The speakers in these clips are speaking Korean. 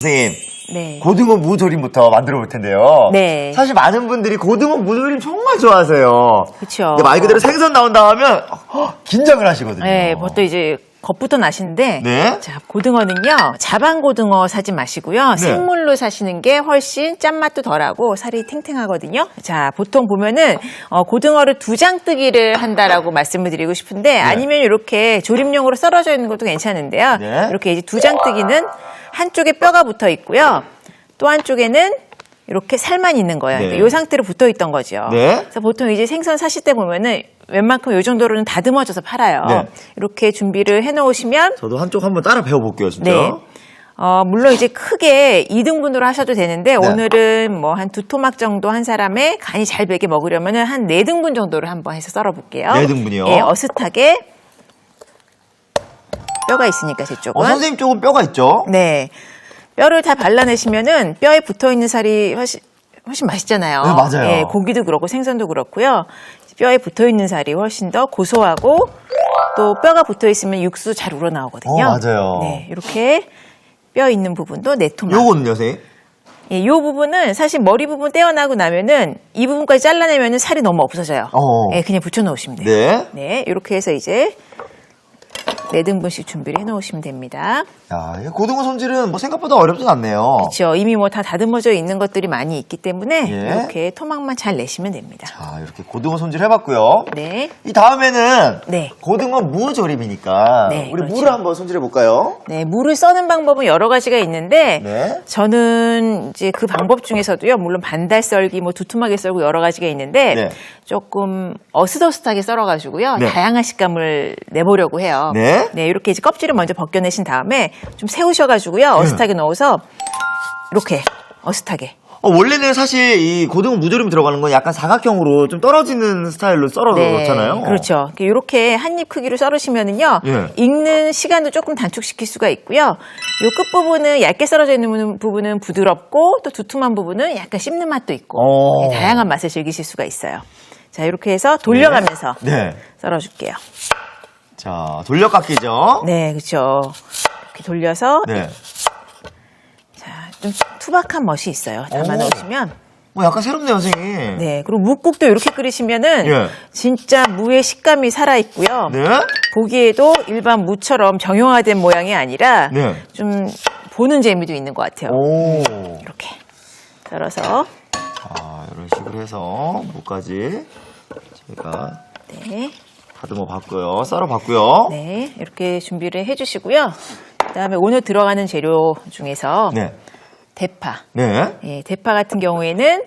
선생님, 네. 고등어 무조림부터 만들어 볼 텐데요. 네. 사실 많은 분들이 고등어 무조림 정말 좋아하세요. 그쵸. 근데 말 그대로 생선 나온다 하면 긴장을 하시거든요. 네, 보통 이제 겁부터 나시는데, 네. 자, 고등어는요, 자반 고등어 사지 마시고요. 네. 생물로 사시는 게 훨씬 짠맛도 덜하고 살이 탱탱하거든요. 자, 보통 보면은, 고등어를 두장뜨기를 한다라고 말씀을 드리고 싶은데, 아니면 이렇게 조림용으로 썰어져 있는 것도 괜찮은데요. 네. 이렇게 이제 두장뜨기는 한쪽에 뼈가 붙어 있고요. 또 한쪽에는 이렇게 살만 있는 거예요. 네. 그러니까 이 상태로 붙어 있던 거죠. 네. 그래서 보통 이제 생선 사실 때 보면은 웬만큼 이 정도로는 다듬어져서 팔아요. 네. 이렇게 준비를 해 놓으시면 저도 한쪽 한번 따라 배워볼게요, 진짜. 네. 물론 이제 크게 2등분으로 하셔도 되는데 네. 오늘은 뭐 한 2토막 정도 한 사람의 간이 잘 배게 먹으려면은 한 4등분 정도를 한번 해서 썰어 볼게요. 4등분이요? 예, 어슷하게 뼈가 있으니까 제 쪽은. 선생님 쪽은 뼈가 있죠? 네. 뼈를 다 발라내시면은 뼈에 붙어 있는 살이 훨씬 맛있잖아요. 네, 맞아요. 예, 고기도 그렇고 생선도 그렇고요. 뼈에 붙어 있는 살이 훨씬 더 고소하고 또 뼈가 붙어 있으면 육수 잘 우러나오거든요. 맞아요. 네, 이렇게 뼈 있는 부분도 4토막. 요거는요, 선생님? 예, 요 부분은 사실 머리 부분 떼어나고 나면은 이 부분까지 잘라내면은 살이 너무 없어져요. 예, 그냥 붙여 놓으시면 돼요. 네. 네, 이렇게 해서 이제 4등분씩 준비를 해 놓으시면 됩니다. 야, 이 고등어 손질은 뭐 생각보다 어렵진 않네요. 그렇죠. 이미 뭐 다 다듬어져 있는 것들이 많이 있기 때문에 예. 이렇게 토막만 잘 내시면 됩니다. 자, 이렇게 고등어 손질 해봤고요. 네. 이 다음에는 네. 고등어 무조림이니까 네, 우리 그렇죠. 무를 한번 손질해볼까요? 네, 무를 써는 방법은 여러 가지가 있는데 네. 저는 이제 그 방법 중에서도요. 물론 반달 썰기, 뭐 두툼하게 썰고 여러 가지가 있는데 네. 조금 어슷어슷하게 썰어가지고요. 네. 다양한 식감을 내보려고 해요. 네. 네, 이렇게 이제 껍질을 먼저 벗겨내신 다음에 좀 세우셔가지고요. 어슷하게 넣어서 이렇게 어슷하게. 원래는 사실 이 고등어 무조림 들어가는 건 약간 사각형으로 좀 떨어지는 스타일로 썰어놓잖아요. 그렇죠. 이렇게 한 입 크기로 썰으시면은요, 예. 익는 시간도 조금 단축시킬 수가 있고요. 요 끝부분은 얇게 썰어져 있는 부분은 부드럽고 또 두툼한 부분은 약간 씹는 맛도 있고 네, 다양한 맛을 즐기실 수가 있어요. 자, 이렇게 해서 돌려가면서 네. 썰어줄게요. 자, 돌려깎기죠. 네, 그렇죠. 이렇게 돌려서 네. 자, 좀 투박한 멋이 있어요. 담아 넣으시면. 뭐 약간 새롭네요, 선생님. 네, 그리고 묵국도 이렇게 끓이시면은 예. 진짜 무의 식감이 살아 있고요. 네. 보기에도 일반 무처럼 정형화된 모양이 아니라 네. 좀 보는 재미도 있는 것 같아요. 오. 이렇게 썰어서 자, 이런 식으로 해서 무까지 제가 네, 다듬어 봤고요. 썰어 봤고요. 네 이렇게 준비를 해주시고요. 그다음에 오늘 들어가는 재료 중에서 네. 대파, 네. 예, 대파 같은 경우에는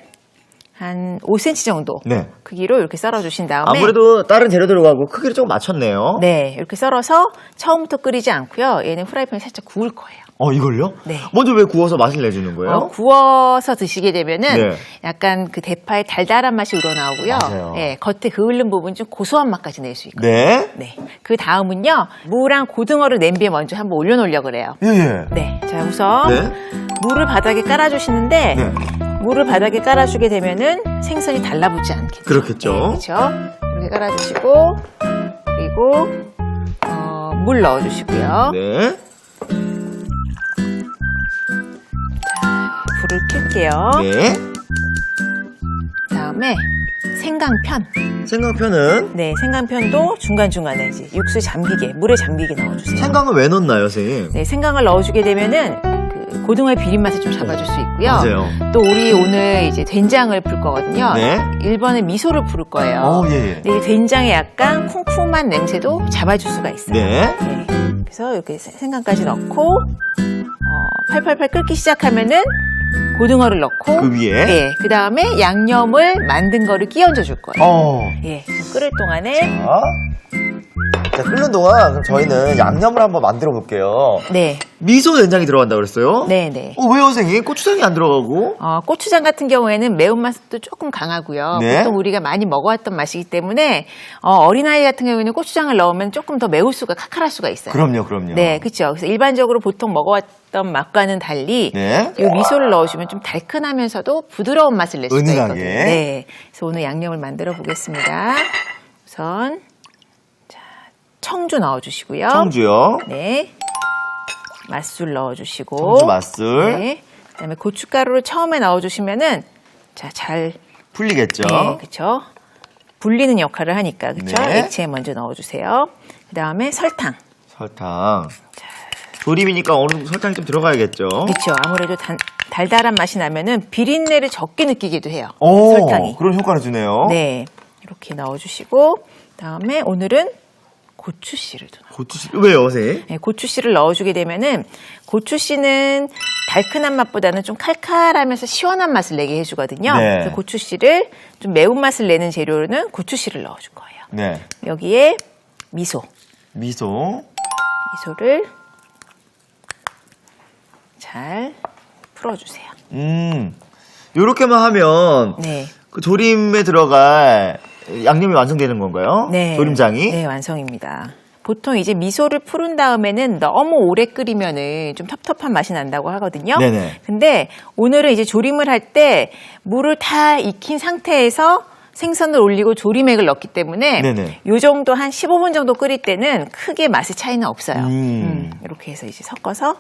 한 5cm 정도 네. 크기로 이렇게 썰어주신 다음에 아무래도 다른 재료 들어가고 크기를 조금 맞췄네요. 네 이렇게 썰어서 처음부터 끓이지 않고요. 얘는 프라이팬에 살짝 구울 거예요. 이걸요? 네. 먼저 왜 구워서 맛을 내주는 거예요? 구워서 드시게 되면은 네. 약간 그 대파의 달달한 맛이 우러나오고요. 맞아요. 예, 겉에 그을른 부분 좀 고소한 맛까지 낼 수 있거든요. 네. 네. 그 다음은요, 무랑 고등어를 냄비에 먼저 한번 올려놓으려고 그래요. 예, 예. 네. 자, 우선 네. 무를 바닥에 깔아주시는데, 네. 무를 바닥에 깔아주게 되면은 생선이 달라붙지 않겠죠. 그렇겠죠. 네, 그렇죠. 이렇게 깔아주시고, 그리고 물 넣어주시고요. 네. 불을 켤게요. 네. 그다음에 생강편. 생강편은? 네, 생강편도 중간중간에 이제 육수 잠기게, 물에 잠기게 넣어주세요. 생강은 왜 넣나요, 선생님? 네, 생강을 넣어주게 되면은 그 고등어의 비린맛을 좀 잡아줄 수 있고요. 맞아요. 또 우리 오늘 이제 된장을 풀 거거든요. 네. 1번에 미소를 풀을 거예요. 예, 예. 근데 이 된장의 약간 쿰쿰한 냄새도 잡아줄 수가 있어요. 네. 네. 그래서 이렇게 생강까지 넣고 팔팔팔 끓기 시작하면은 고등어를 넣고 그 위에? 네, 그 다음에 양념을 만든 거를 끼얹어 줄 거예요. 예, 좀 끓을 동안에 자, 끓는 동안 그럼 저희는 양념을 한번 만들어 볼게요. 네, 미소 된장이 들어간다고 그랬어요? 네, 네. 왜요, 선생님? 고추장이 안 들어가고? 고추장 같은 경우에는 매운맛도 조금 강하고요. 네. 보통 우리가 많이 먹어왔던 맛이기 때문에 어린아이 같은 경우에는 고추장을 넣으면 조금 더 매울 수가 칼칼할 수가 있어요. 그럼요. 네, 그렇죠. 그래서 일반적으로 보통 먹어왔던 맛과는 달리 네. 이 미소를 넣어주면 좀 달큰하면서도 부드러운 맛을 낼 수가 은은하게. 있거든요. 네, 그래서 오늘 양념을 만들어 보겠습니다. 우선 자, 청주 넣어주시고요. 청주요. 네. 맛술 넣어주시고. 청주 맛술. 네. 그다음에 고춧가루를 처음에 넣어주시면은 자, 잘 풀리겠죠? 네, 그렇죠. 불리는 역할을 하니까 그렇죠. 네. 액체 먼저 넣어주세요. 그다음에 설탕. 설탕. 조림이니까 어느 정도 설탕이 좀 들어가야겠죠? 그렇죠. 아무래도 달달한 맛이 나면은 비린내를 적게 느끼기도 해요. 오, 설탕이. 그런 효과를 주네요. 네, 이렇게 넣어주시고 그다음에 오늘은 고추씨를 좀. 고추씨 왜요, 선생님? 네, 고추씨를 넣어주게 되면은 고추씨는 달큰한 맛보다는 좀 칼칼하면서 시원한 맛을 내게 해주거든요. 네. 그래서 고추씨를 좀 매운맛을 내는 재료로는 고추씨를 넣어줄 거예요. 네. 여기에 미소. 미소를 잘 풀어주세요. 요렇게만 하면 네. 그 조림에 들어갈 양념이 완성되는 건가요? 네. 조림장이? 네, 완성입니다. 보통 이제 미소를 풀은 다음에는 너무 오래 끓이면은 좀 텁텁한 맛이 난다고 하거든요. 네네. 근데 오늘은 이제 조림을 할 때 물을 다 익힌 상태에서 생선을 올리고 조림액을 넣기 때문에 네네. 요 정도 한 15분 정도 끓일 때는 크게 맛의 차이는 없어요. 이렇게 해서 이제 섞어서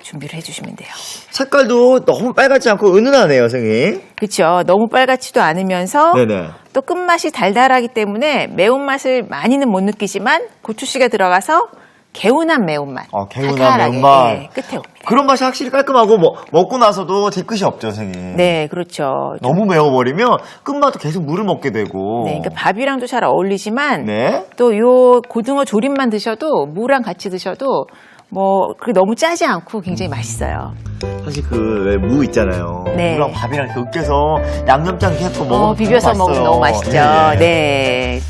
준비를 해주시면 돼요. 색깔도 너무 빨갛지 않고 은은하네요, 선생님. 그렇죠. 너무 빨갛지도 않으면서 네네. 또 끝맛이 달달하기 때문에 매운맛을 많이는 못 느끼지만 고추씨가 들어가서 개운한 매운맛. 개운한 칼칼하게, 매운맛. 네, 끝에 옵니다. 그런 맛이 확실히 깔끔하고 먹고 나서도 뒤끝이 없죠, 선생님. 네, 그렇죠. 너무 매워버리면 끝맛도 계속 물을 먹게 되고. 네, 그러니까 밥이랑도 잘 어울리지만 네. 또 요 고등어 조림만 드셔도 무랑 같이 드셔도 뭐 그게 너무 짜지 않고 굉장히 맛있어요. 사실 그 왜 무 있잖아요. 네. 무랑 밥이랑 이렇게 으깨서 양념장 해서 먹으면 비벼서 너무 먹으면 너무 맛있죠. 네. 네.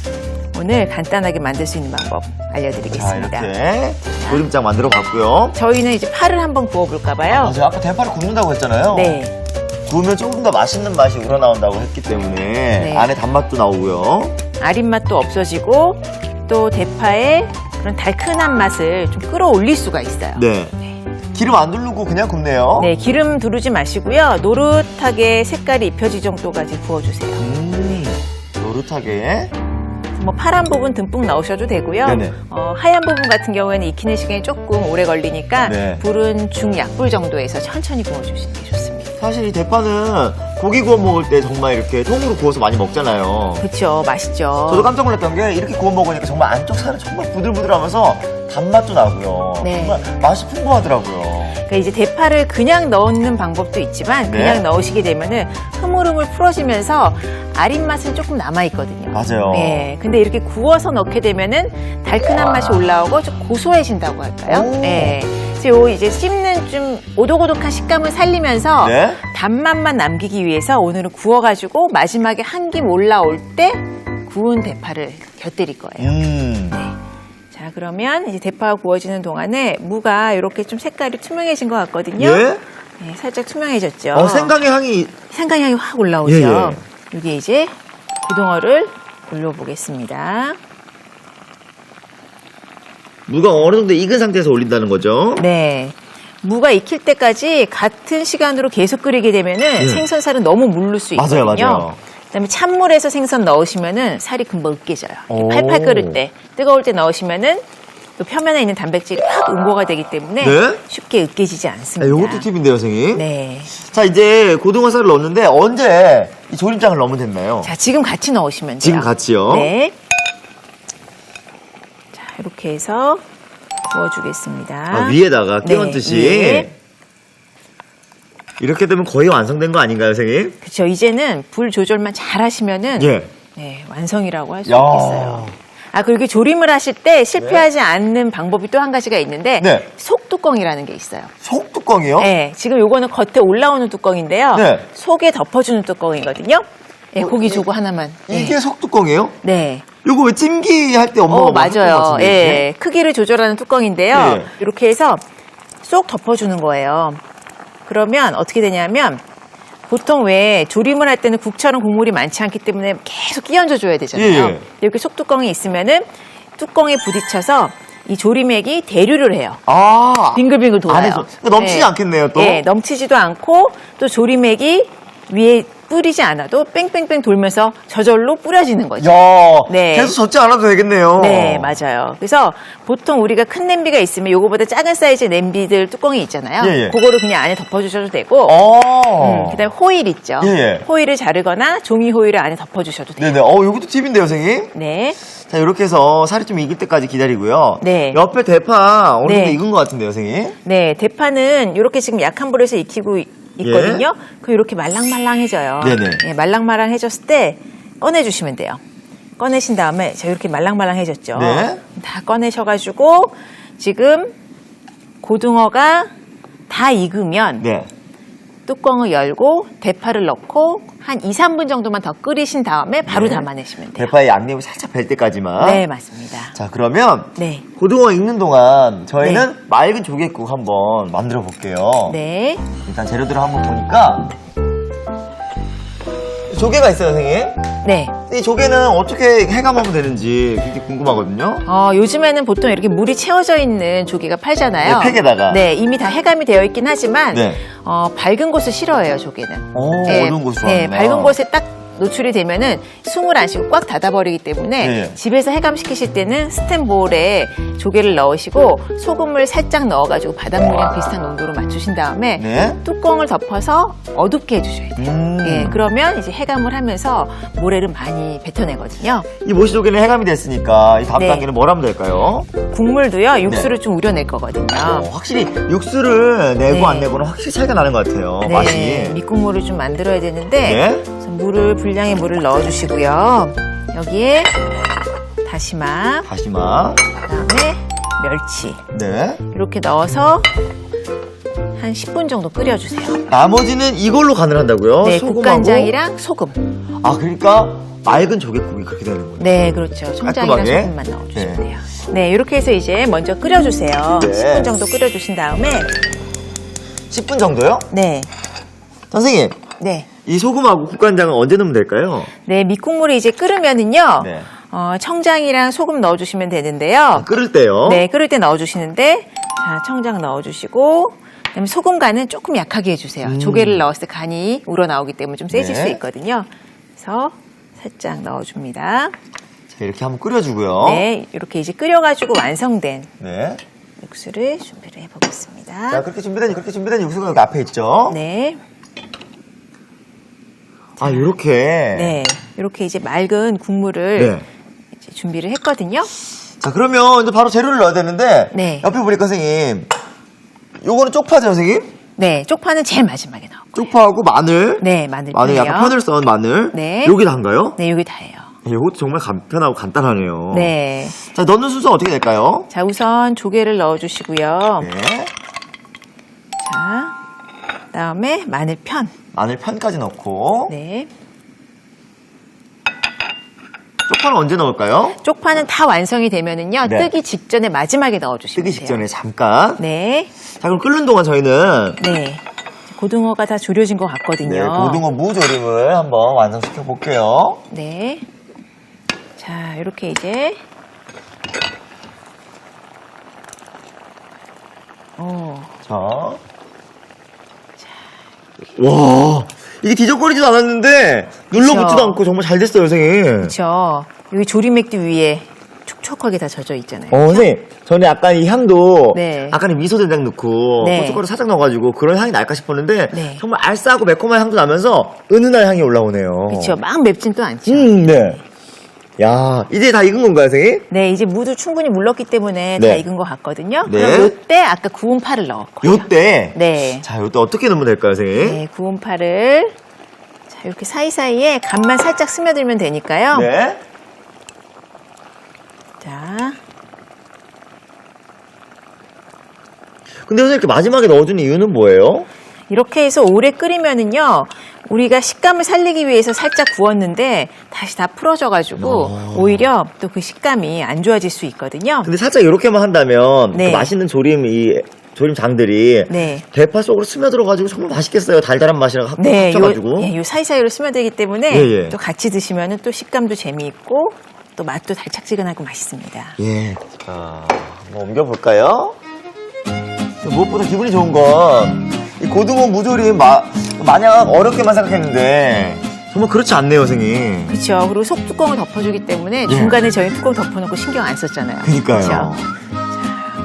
오늘 간단하게 만들 수 있는 방법 자, 알려드리겠습니다. 이렇게 조림장 만들어 봤고요. 저희는 이제 파를 한번 구워볼까 봐요. 맞아요. 아까 대파를 굽는다고 했잖아요. 네. 구우면 조금 더 맛있는 맛이 우러나온다고 했기 때문에 네. 안에 단맛도 나오고요. 아린 맛도 없어지고 또 대파의 그런 달큰한 맛을 좀 끌어올릴 수가 있어요. 네. 기름 안 두르고 그냥 굽네요. 네, 기름 두르지 마시고요. 노릇하게 색깔이 입혀질 정도까지 구워주세요. 노릇하게. 뭐 파란 부분 듬뿍 넣으셔도 되고요. 네네. 하얀 부분 같은 경우에는 익히는 시간이 조금 오래 걸리니까 네. 불은 중약불 정도에서 천천히 구워주시는 게 좋습니다. 사실 이 대파는 고기 구워 먹을 때 정말 이렇게 통으로 구워서 많이 먹잖아요. 그렇죠, 맛있죠. 저도 깜짝 놀랐던 게 이렇게 구워 먹으니까 정말 안쪽 살은 정말 부들부들하면서 단맛도 나고요. 네. 정말 맛이 풍부하더라고요. 그러니까 이제 대파를 그냥 넣는 방법도 있지만 네. 그냥 넣으시게 되면은 흐물흐물 풀어지면서 아린 맛은 조금 남아 있거든요. 맞아요. 네, 근데 이렇게 구워서 넣게 되면은 달큰한 맛이 올라오고 좀 고소해진다고 할까요? 오. 네. 그래서 요 이제 씹는 좀 오독오독한 식감을 살리면서 네. 단맛만 남기기 위해서 오늘은 구워가지고 마지막에 한 김 올라올 때 구운 대파를 곁들일 거예요. 자, 그러면 이제 대파가 구워지는 동안에 무가 이렇게 좀 색깔이 투명해진 것 같거든요. 예? 네, 살짝 투명해졌죠. 생강의 향이. 생강향이 확 올라오죠. 예, 예. 여기 이제 고등어를 올려보겠습니다. 무가 어느 정도 익은 상태에서 올린다는 거죠? 네. 무가 익힐 때까지 같은 시간으로 계속 끓이게 되면은 생선살은 너무 물를 수 있거든요. 맞아요. 그다음에 찬물에서 생선 넣으시면은 살이 금방 으깨져요. 오. 팔팔 끓을 때, 뜨거울 때 넣으시면은 또 표면에 있는 단백질이 확 응고가 되기 때문에 네? 쉽게 으깨지지 않습니다. 이것도 팁인데요, 선생님. 네. 자, 이제 고등어살을 넣었는데 언제 이 조림장을 넣으면 됐나요? 자, 지금 같이 넣으시면 돼요. 지금 같이요? 네. 자, 이렇게 해서 구워주겠습니다. 위에다가 끼얹듯이. 네. 이렇게 되면 거의 완성된 거 아닌가요, 선생님? 그렇죠. 이제는 불 조절만 잘 하시면은 예. 네, 완성이라고 할 수 야. 있겠어요. 그리고 조림을 하실 때 실패하지 않는 방법이 또 한 가지가 있는데 네. 속뚜껑이라는 게 있어요. 속뚜껑이요? 네, 지금 요거는 겉에 올라오는 뚜껑인데요. 네. 속에 덮어주는 뚜껑이거든요. 네, 고기 조고 하나만. 이게 속뚜껑이에요? 네. 요거 왜 찜기 할 때 엄마가 맞아요. 예, 크기를 조절하는 뚜껑인데요. 네. 이렇게 해서 쏙 덮어주는 거예요. 그러면 어떻게 되냐면 보통 왜 조림을 할 때는 국처럼 국물이 많지 않기 때문에 계속 끼얹어 줘야 되잖아요. 예. 이렇게 속뚜껑이 있으면은 뚜껑에 부딪혀서 이 조림액이 대류를 해요. 빙글빙글 돌아요. 안에서. 그러니까 넘치지 않겠네요, 또? 네, 넘치지도 않고 또 조림액이 위에 뿌리지 않아도 뺑뺑뺑 돌면서 저절로 뿌려지는 거죠. 야, 네. 계속 젓지 않아도 되겠네요. 네, 맞아요. 그래서 보통 우리가 큰 냄비가 있으면 요거보다 작은 사이즈 냄비들 뚜껑이 있잖아요. 예, 예. 그거를 그냥 안에 덮어주셔도 되고, 그다음에 호일 있죠. 예, 예. 호일을 자르거나 종이 호일을 안에 덮어주셔도 돼요. 네네. 이것도 팁인데요, 선생님. 네. 자, 이렇게 해서 살이 좀 익을 때까지 기다리고요. 네. 옆에 대파 어느 정도 네. 익은 것 같은데요, 선생님. 네, 대파는 이렇게 지금 약한 불에서 익히고 있거든요. 그 이렇게 말랑말랑해져요. 네네. 예, 말랑말랑해졌을 때 꺼내주시면 돼요. 꺼내신 다음에 자 이렇게 말랑말랑해졌죠. 네. 다 꺼내셔가지고 지금 고등어가 다 익으면 네. 뚜껑을 열고 대파를 넣고 한 2, 3분 정도만 더 끓이신 다음에 바로 네. 담아내시면 돼요. 대파의 양념이 살짝 벨 때까지만. 네, 맞습니다. 자, 그러면 네. 고등어 익는 동안 저희는 맑은 조개국 한번 만들어 볼게요. 네. 일단 재료들을 한번 보니까 조개가 있어요, 선생님. 네. 이 조개는 어떻게 해감하면 되는지 굉장히 궁금하거든요. 요즘에는 보통 이렇게 물이 채워져 있는 조개가 팔잖아요. 네, 팩에다가. 네, 이미 다 해감이 되어 있긴 하지만, 네. 밝은 곳을 싫어해요, 조개는. 어두운 곳으로 네, 하는구나. 밝은 곳에 딱 노출이 되면은 숨을 안 쉬고 꽉 닫아버리기 때문에 네. 집에서 해감시키실 때는 스텐볼에 조개를 넣으시고 소금을 살짝 넣어가지고 바닷물이랑 비슷한 온도로 맞추신 다음에 네. 뚜껑을 덮어서 어둡게 해주셔야 돼요. 음. 예, 그러면 이제 해감을 하면서 모래를 많이 뱉어내거든요. 이 모시조개는 해감이 됐으니까 이 다음 네. 단계는 뭘 하면 될까요? 국물도요, 육수를 좀 우려낼 거거든요. 확실히 육수를 내고 네. 안 내고는 확실히 차이가 나는 것 같아요. 네, 맛이. 밑국물을 좀 만들어야 되는데 네. 우선 분량의 물을 넣어주시고요. 여기에 다시마, 다시마. 그다음에 멸치 네. 이렇게 넣어서 한 10분 정도 끓여주세요. 나머지는 이걸로 간을 한다고요? 네, 소금하고? 국간장이랑 소금. 아, 그러니까 맑은 조개국이 그렇게 되는 거예요. 네, 그렇죠. 청장이랑 깔끔하게? 소금만 넣어주시면 네. 돼요. 네, 이렇게 해서 이제 먼저 끓여주세요. 네. 10분 정도 끓여주신 다음에 10분 정도요? 네, 선생님, 네. 이 소금하고 국간장은 언제 넣으면 될까요? 네, 밑국물이 이제 끓으면은요. 네. 청장이랑 소금 넣어주시면 되는데요. 끓을 때요? 네, 끓을 때 넣어주시는데, 자, 청장 넣어주시고, 그다음에 소금 간은 조금 약하게 해주세요. 조개를 넣었을 때 간이 우러나오기 때문에 좀 세질 네. 수 있거든요. 그래서 살짝 넣어줍니다. 자, 이렇게 한번 끓여주고요. 네, 이렇게 이제 끓여가지고 완성된 네. 육수를 준비를 해보겠습니다. 자, 그렇게 준비된 육수가 여기 앞에 있죠? 네, 아, 요렇게. 네, 이렇게 이제 맑은 국물을 네. 이제 준비를 했거든요. 자, 그러면 이제 바로 재료를 넣어야 되는데. 네. 옆에 보니까 선생님. 요거는 쪽파죠, 선생님? 네, 쪽파는 제일 마지막에 넣어. 쪽파하고 마늘. 네, 마늘 마늘 편이요. 약간 편을 썬 마늘. 네. 여기 다인가요? 네, 여기 다예요. 이것도 정말 간편하고 간단하네요. 네. 자, 넣는 순서 어떻게 될까요? 자, 우선 조개를 넣어주시고요. 네. 자, 그다음에 마늘 편. 마늘 편까지 넣고. 네. 쪽파는 언제 넣을까요? 쪽파는 다 완성이 되면은요. 네. 뜨기 직전에 마지막에 넣어주시면 뜨기 돼요. 직전에 잠깐. 네. 자, 그럼 끓는 동안 저희는 네. 고등어가 다 졸여진 것 같거든요. 네, 고등어 무조림을 한번 완성시켜 볼게요. 네. 자, 이렇게 이제. 자. 와, 이게 뒤적거리지도 않았는데 눌러붙지도 그쵸. 않고 정말 잘 됐어요, 선생님. 그렇죠. 여기 조림맥주 위에 촉촉하게 다 젖어 있잖아요. 선생님, 저는 약간 이 향도 네. 아까는 미소된장 넣고 네. 고춧가루 살짝 넣어가지고 그런 향이 날까 싶었는데 네. 정말 알싸하고 매콤한 향도 나면서 은은한 향이 올라오네요. 그렇죠. 막 맵진 또 않죠. 네. 야, 이제 다 익은 건가요, 선생님? 네, 이제 무도 충분히 물렀기 때문에 네. 다 익은 것 같거든요. 네. 그럼 요때 아까 구운 파를 넣었고요. 요때. 네. 자, 요때 어떻게 넣으면 될까요, 선생님? 네, 구운 파를 자, 이렇게 사이사이에 간만 살짝 스며들면 되니까요. 네. 자, 근데 선생님, 이렇게 마지막에 넣어주는 이유는 뭐예요? 이렇게 해서 오래 끓이면은요, 우리가 식감을 살리기 위해서 살짝 구웠는데 다시 다 풀어져가지고 오히려 또 그 식감이 안 좋아질 수 있거든요. 근데 살짝 이렇게만 한다면 네. 그 맛있는 조림장들이 네. 대파 속으로 스며들어가지고 정말 맛있겠어요. 달달한 맛이랑 네, 합쳐가지고. 요 사이사이로 스며들기 때문에 예, 예. 또 같이 드시면은 또 식감도 재미있고 또 맛도 달짝지근하고 맛있습니다. 예. 자, 한번 옮겨볼까요? 무엇보다 기분이 좋은 건 이 고등어 무조림 마냥 어렵게만 생각했는데 정말 그렇지 않네요, 선생님. 그렇죠. 그리고 속 뚜껑을 덮어주기 때문에 예. 중간에 저희 뚜껑 덮어놓고 신경 안 썼잖아요. 그니까요. 그쵸? 자,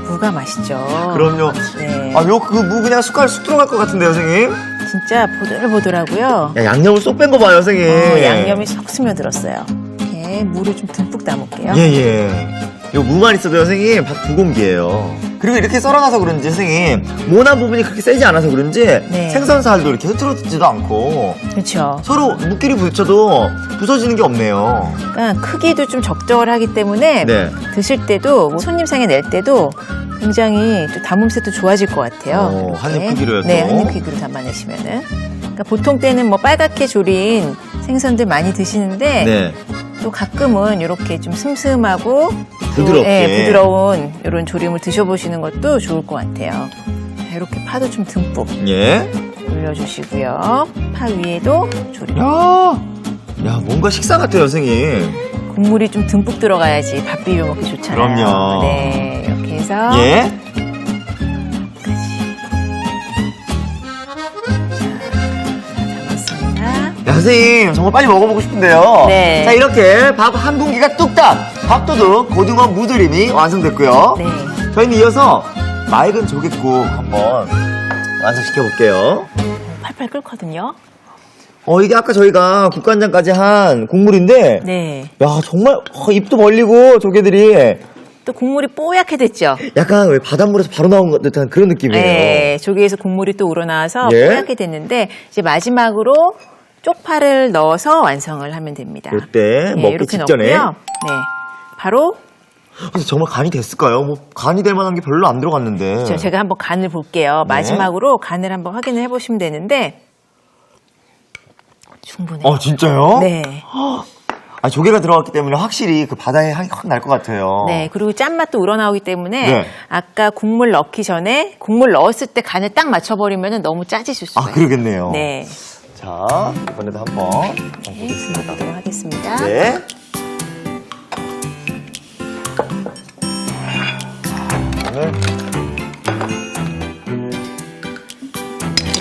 무가 맛있죠. 그럼요. 네. 아, 요 그 무 그냥 숟갈 쑥 들어갈 것 같은데요, 선생님? 진짜 보들보들하고요. 야, 양념을 쏙 뺀 거 봐요, 선생님. 양념이 쏙 스며들었어요. 이렇게 무를 좀 듬뿍 담을게요. 예. 요 무만 있어도 선생님 밥 2공기예요. 그리고 이렇게 썰어놔서 그런지 선생님 모난 부분이 그렇게 세지 않아서 그런지 네. 생선살도 이렇게 흐트러지지도 않고 그렇죠. 서로 무끼리 부딪혀도 부서지는 게 없네요. 그러니까 크기도 좀 적절하기 때문에 네. 드실 때도 뭐 손님상에 낼 때도 굉장히 또 담음새도 좋아질 것 같아요. 한입 이렇게. 크기로요, 또? 네, 한입 크기로 담아내시면은. 그러니까 보통 때는 뭐 빨갛게 조린 생선들 많이 드시는데 네. 또 가끔은 이렇게 좀 슴슴하고 또, 부드럽게. 부드러운 이런 조림을 드셔보시는 것도 좋을 것 같아요. 자, 이렇게 파도 좀 듬뿍 예. 올려주시고요. 파 위에도 조림. 야, 뭔가 식사 같아요, 선생님. 국물이 좀 듬뿍 들어가야지 밥 비벼 먹기 좋잖아요. 그럼요. 네, 이렇게 해서 예. 잡았습니다. 야, 선생님 정말 빨리 먹어보고 싶은데요. 네. 자, 이렇게 밥 한 공기가 뚝딱 밥도둑 고등어 무조림이 완성됐고요. 네. 저희는 이어서 맑은 조개국 한번 완성시켜 볼게요. 팔팔 끓거든요. 이게 아까 저희가 국간장까지 한 국물인데, 네. 야, 정말 입도 벌리고 조개들이 또 국물이 뽀얗게 됐죠. 약간 왜 바닷물에서 바로 나온 것 듯한 그런 느낌이에요. 네, 조개에서 국물이 또 우러나와서 예. 뽀얗게 됐는데 이제 마지막으로 쪽파를 넣어서 완성을 하면 됩니다. 이때 네, 먹기 이렇게 직전에. 넣고요. 네, 바로 근데 정말 간이 됐을까요? 뭐 간이 될 만한 게 별로 안 들어갔는데. 제가 한번 간을 볼게요. 네. 마지막으로 간을 한번 확인을 해보시면 되는데 충분해요. 진짜요? 네. 조개가 들어갔기 때문에 확실히 그 바다의 향이 확 날 것 같아요. 네, 그리고 짠맛도 우러나오기 때문에 네. 아까 국물 넣기 전에 국물 넣었을 때 간을 딱 맞춰버리면 너무 짜지실 수가 있어요. 그러겠네요. 네. 자, 이번에도 한번 보겠습니다. 넣도록 하겠습니다. 네.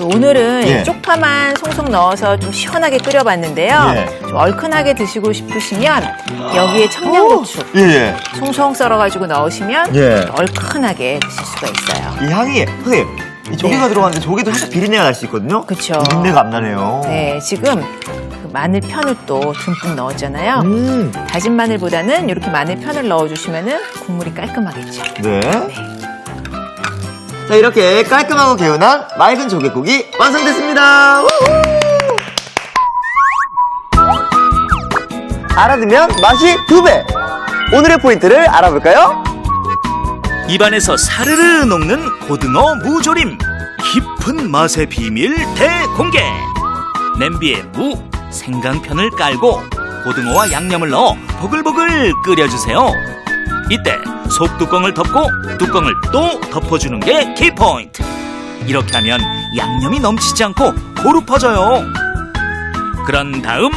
오늘은 예. 쪽파만 송송 넣어서 좀 시원하게 끓여봤는데요. 예. 좀 얼큰하게 드시고 싶으시면 여기에 청양고추 예. 송송 썰어가지고 넣으시면 예. 얼큰하게 드실 수가 있어요. 이 향이, 선생님, 이 조개가 네. 들어갔는데 조개도 살짝 비린내가 날 수 있거든요? 그쵸. 비린내가 안 나네요. 네, 지금 그 마늘 편을 또 듬뿍 넣었잖아요. 다진 마늘보다는 이렇게 마늘 편을 넣어주시면 국물이 깔끔하겠죠. 네. 자, 이렇게 깔끔하고 개운한 맑은 조개국이 완성됐습니다. 우후! 알아두면 맛이 2배. 오늘의 포인트를 알아볼까요? 입안에서 사르르 녹는 고등어 무조림, 깊은 맛의 비밀 대공개. 냄비에 무, 생강편을 깔고 고등어와 양념을 넣어 보글보글 끓여주세요. 이때 속뚜껑을 덮고 뚜껑을 또 덮어주는 게 키포인트. 이렇게 하면 양념이 넘치지 않고 고루 퍼져요. 그런 다음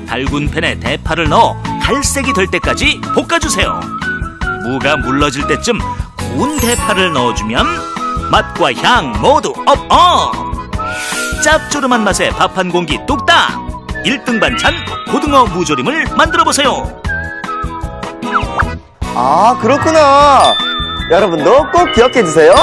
달군 팬에 대파를 넣어 갈색이 될 때까지 볶아주세요. 무가 물러질 때쯤 구운 대파를 넣어주면 맛과 향 모두 업업! 짭조름한 맛에 밥 한 공기 뚝딱! 1등 반찬 고등어 무조림을 만들어보세요. 그렇구나. 여러분도 꼭 기억해주세요.